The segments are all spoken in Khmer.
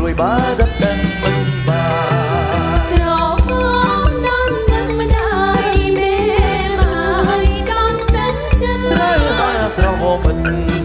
រួយបើដិតដឹងមិនបានក្រហមដល់នឹងមិនដែរមេមកដល់ទឹកចិត្តត្រូវហើយស្រវមិន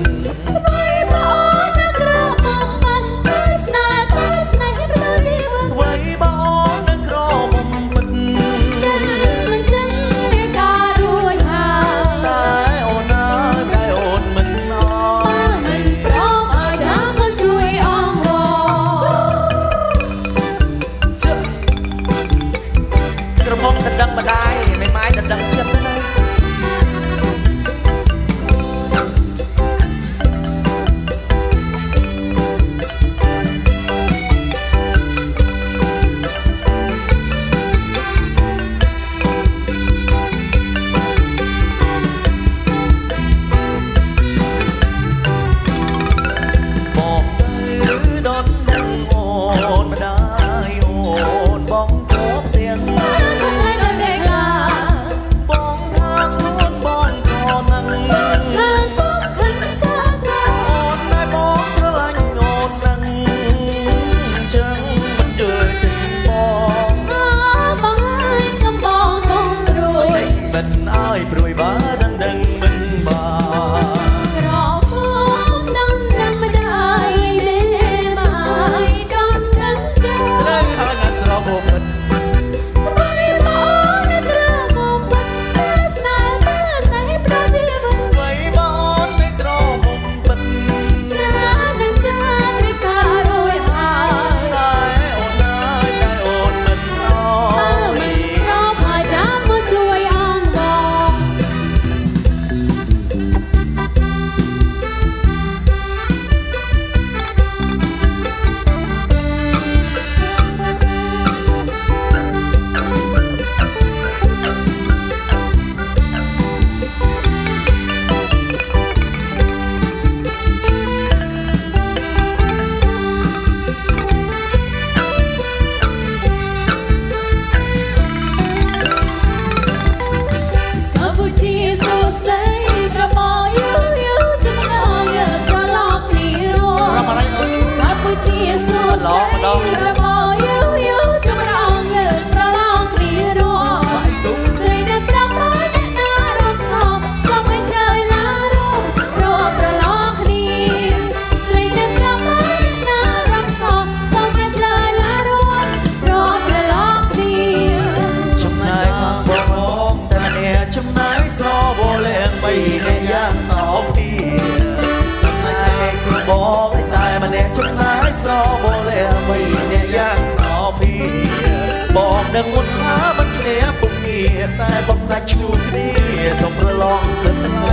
ដឹងម្ដាយមិនម៉ាយតែដឹងចិត្តណាบอกទៅដល់ដឹងអូនម្ដាយអូនបងគប់ទៀងព្រួយបើដឹងដឹងមិនបានក្រហមដល់នឹងមិនដែរមេមកដល់ទឹកចិត្តត្រូវហើយណាស្រវមិនបីមកនៅក្រមុំពិតស្នេហ៍ប្រជីវិតបីមកនៅក្រមុំពិតចានឹងចាត្រូវការរួយហើយតែអូនហើយតែអូនមិនអរមិនព្រមឲ្យចាំមកជួយអងបងអ្នកយ៉ាងសោពីចំណែកគ្រូបងតែម្នាក់ចំណាយស្របលែបីអ្នកយ៉ាងសោពីបងនឹងមុនថាមិនឈ្នះពុំងារតែបំណាច់ជួបគ្នាសូមប្រឡងសិន